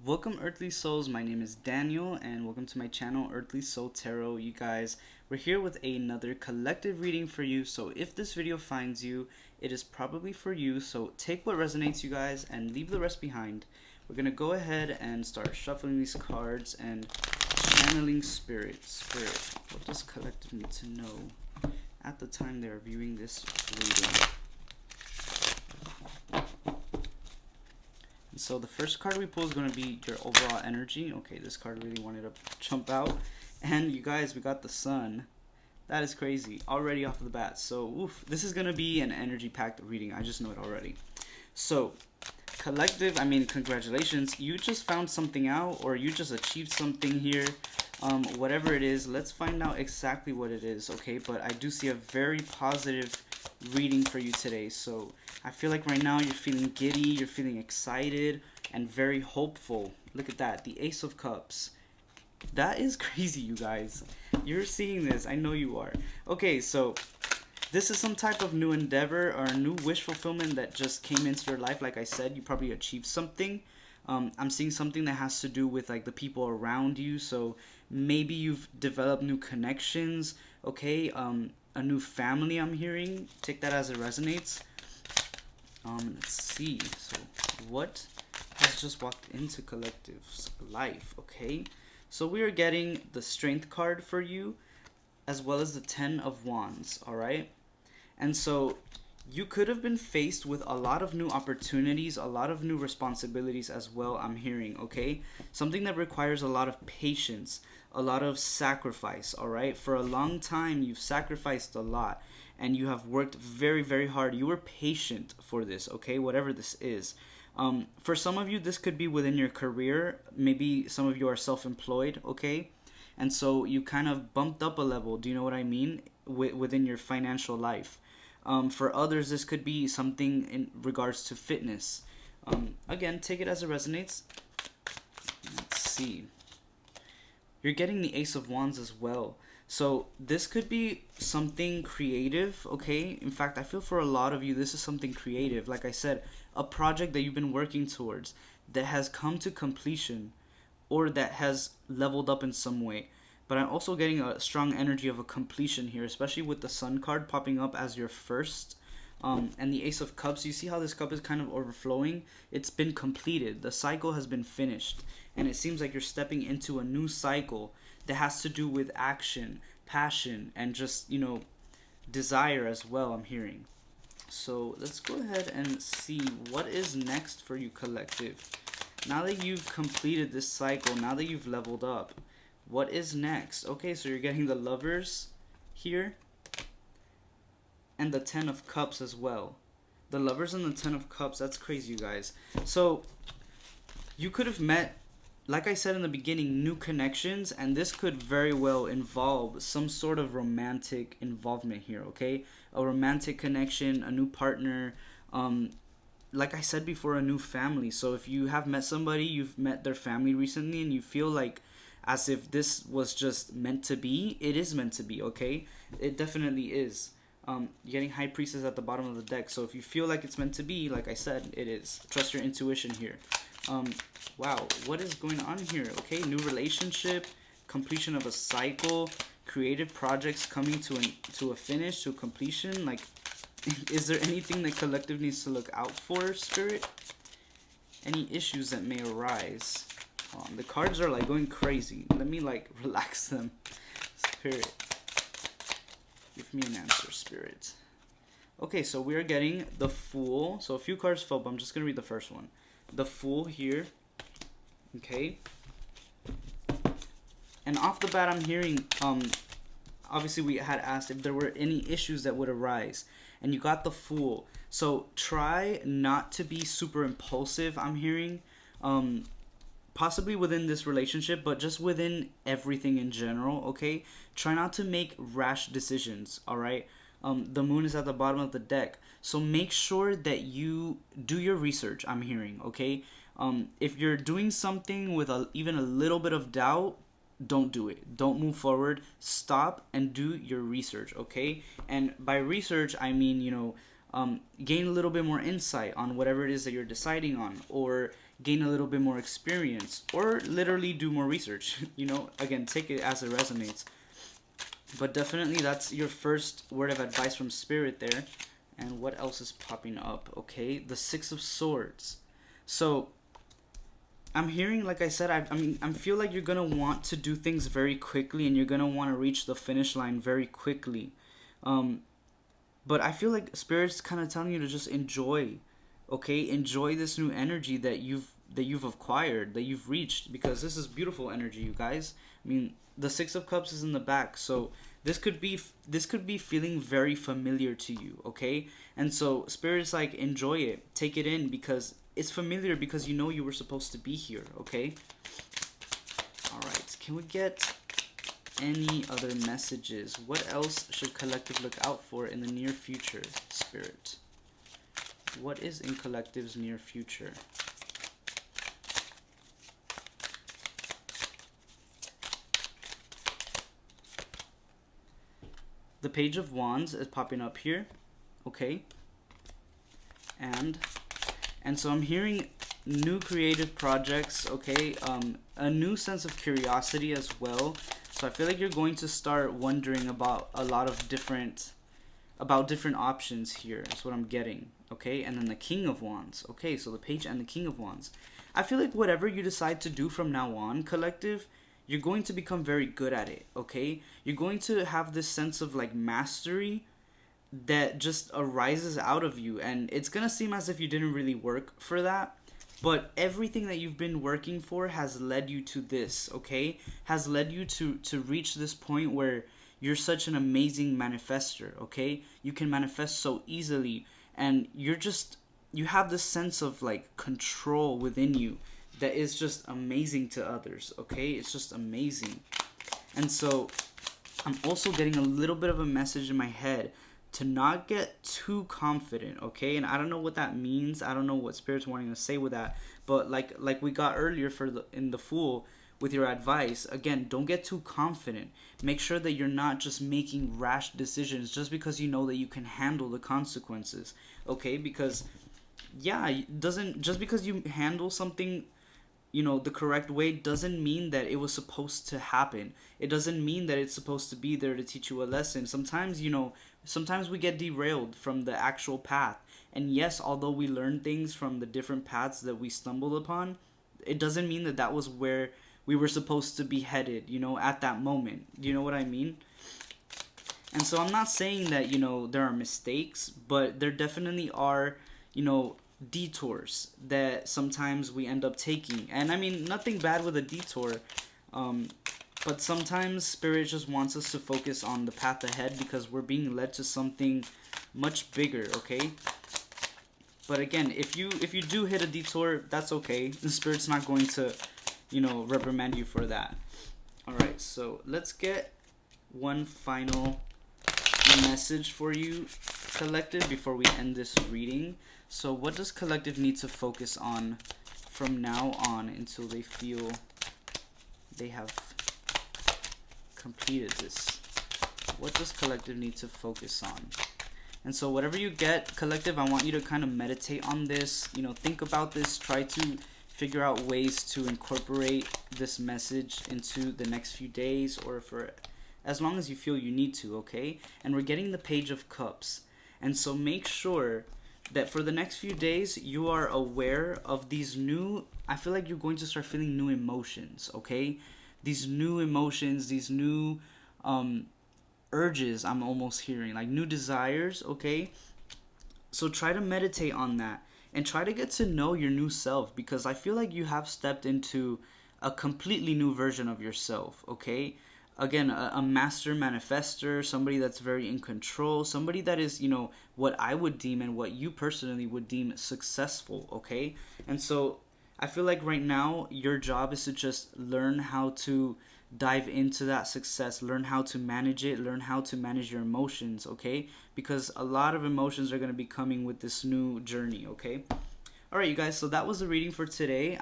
Welcome, Earthly Souls. My name is Daniel, and welcome to my channel, Earthly Soul Tarot. You guys, we're here with another collective reading for you. So, if this video finds you, it is probably for you. So, take what resonates, you guys, and leave the rest behind. We're gonna go ahead and start shuffling these cards and channeling spirit. Spirit, what does collective need to know at the time they are viewing this reading? So the first card we pull is going to be your overall energy. Okay, this card really wanted to jump out. And you guys, we got the sun. That is crazy. Already off the bat. So, oof, this is going to be an energy-packed reading. I just know it already. So, collective, congratulations. You just found something out, or you just achieved something here. Whatever it is, let's find out exactly what it is, okay? But I do see a very positive reading for you today. So I feel like right now you're feeling giddy, you're feeling excited, and very hopeful. Look at that, the Ace of Cups. That is crazy, you guys. You're seeing this, I know you are. Okay, so this is some type of new endeavor or a new wish fulfillment that just came into your life. Like I said, you probably achieved something. I'm seeing something that has to do with like the people around you. So maybe you've developed new connections. Okay, a new family. I'm hearing. Take that as it resonates. Let's see. So what has just walked into collective's life? Okay, so we are getting the Strength card for you, as well as the Ten of Wands. All right, and so you could have been faced with a lot of new opportunities, a lot of new responsibilities as well, I'm hearing, okay? Something that requires a lot of patience, a lot of sacrifice, all right? For a long time, you've sacrificed a lot and you have worked very, very hard. You were patient for this, okay? Whatever this is. For some of you, this could be within your career. Maybe some of you are self employed, okay? And so you kind of bumped up a level, do you know what I mean? Within your financial life. For others, this could be something in regards to fitness. Again, take it as it resonates. Let's see. You're getting the Ace of Wands as well. So this could be something creative, okay? In fact, I feel for a lot of you, this is something creative. Like I said, a project that you've been working towards that has come to completion or that has leveled up in some way. But I'm also getting a strong energy of a completion here, especially with the Sun card popping up as your first. And the Ace of Cups, you see how this cup is kind of overflowing? It's been completed. The cycle has been finished. And it seems like you're stepping into a new cycle that has to do with action, passion, and just, desire as well, I'm hearing. So let's go ahead and see what is next for you, collective. Now that you've completed this cycle, now that you've leveled up, what is next? Okay, so you're getting the Lovers here and the Ten of Cups as well. The Lovers and the Ten of Cups, that's crazy, you guys. So you could have met, like I said in the beginning, new connections, and this could very well involve some sort of romantic involvement here, okay? A romantic connection, a new partner, like I said before, a new family. So if you have met somebody, you've met their family recently, and you feel like as if this was just meant to be, it is meant to be, okay? It definitely is. You're getting High Priestess at the bottom of the deck. So if you feel like it's meant to be, like I said, it is. Trust your intuition here. Wow, what is going on here? Okay, new relationship, completion of a cycle, creative projects coming to a finish, to a completion. Like, is there anything that collective needs to look out for, Spirit? Any issues that may arise? The cards are like going crazy. Let me like relax them. Spirit, give me an answer, Spirit. Okay, so we are getting the Fool. So a few cards fell, but I'm just gonna read the first one. The Fool here. Okay. And off the bat, I'm hearing, obviously we had asked if there were any issues that would arise, and you got the Fool. So try not to be super impulsive, I'm hearing, possibly within this relationship, but just within everything in general, okay? Try not to make rash decisions, all right? The Moon is at the bottom of the deck, so make sure that you do your research, I'm hearing, okay? If you're doing something with even a little bit of doubt, don't do it. Don't move forward. Stop and do your research, okay? And by research, I mean, gain a little bit more insight on whatever it is that you're deciding on, or gain a little bit more experience, or literally do more research. Again, take it as it resonates. But definitely that's your first word of advice from Spirit there. And what else is popping up? Okay, the Six of Swords. So I'm hearing, like I said, I feel like you're gonna want to do things very quickly, and you're gonna want to reach the finish line very quickly. But I feel like Spirit's kind of telling you to just enjoy, okay? Enjoy this new energy that you've acquired, that you've reached, because this is beautiful energy, you guys. I mean, the Six of Cups is in the back, so this could be feeling very familiar to you, okay? And so Spirit is like, enjoy it, take it in, because it's familiar, because you know you were supposed to be here, okay? All right, can we get any other messages? What else should collective look out for in the near future, Spirit? What is in collective's near future? The Page of Wands is popping up here, okay? And so I'm hearing new creative projects, okay? A new sense of curiosity as well. So I feel like you're going to start wondering about a lot of different options here. That's what I'm getting, okay? And then the King of Wands, okay? So the Page and the King of Wands. I feel like whatever you decide to do from now on, collective, you're going to become very good at it, okay? You're going to have this sense of like mastery that just arises out of you, and it's gonna seem as if you didn't really work for that, but everything that you've been working for has led you to this, okay? Has led you to reach this point where you're such an amazing manifester, okay? You can manifest so easily, and you have this sense of like control within you that is just amazing to others, okay? It's just amazing. And so I'm also getting a little bit of a message in my head to not get too confident, okay? And I don't know what that means. I don't know what Spirit's wanting to say with that. But like we got earlier in the Fool with your advice, again, don't get too confident. Make sure that you're not just making rash decisions just because you know that you can handle the consequences, okay? Because just because you handle something the correct way doesn't mean that it was supposed to happen. It doesn't mean that it's supposed to be there to teach you a lesson. Sometimes we get derailed from the actual path. And yes, although we learn things from the different paths that we stumbled upon, it doesn't mean that that was where we were supposed to be headed, at that moment. Do you know what I mean? And so I'm not saying that, there are mistakes, but there definitely are, detours that sometimes we end up taking. And I mean, nothing bad with a detour, but sometimes Spirit just wants us to focus on the path ahead because we're being led to something much bigger, okay? But again, if you do hit a detour, that's okay. The Spirit's not going to, reprimand you for that. Alright, so let's get one final message for you, collective, before we end this reading. So what does collective need to focus on from now on until they feel they have completed this? What does collective need to focus on? And so whatever you get, collective, I want you to kind of meditate on this, think about this, try to figure out ways to incorporate this message into the next few days, or for as long as you feel you need to, okay? And we're getting the Page of Cups. And so make sure that for the next few days, you are aware of these new, I feel like you're going to start feeling new emotions, okay? These new emotions, these new urges, I'm almost hearing, like new desires, okay? So try to meditate on that and try to get to know your new self, because I feel like you have stepped into a completely new version of yourself, okay? Again, a master manifester, somebody that's very in control, somebody that is, what I would deem and what you personally would deem successful, okay? And so I feel like right now your job is to just learn how to dive into that success, learn how to manage it, learn how to manage your emotions, okay? Because a lot of emotions are going to be coming with this new journey, okay? Alright, you guys, so that was the reading for today.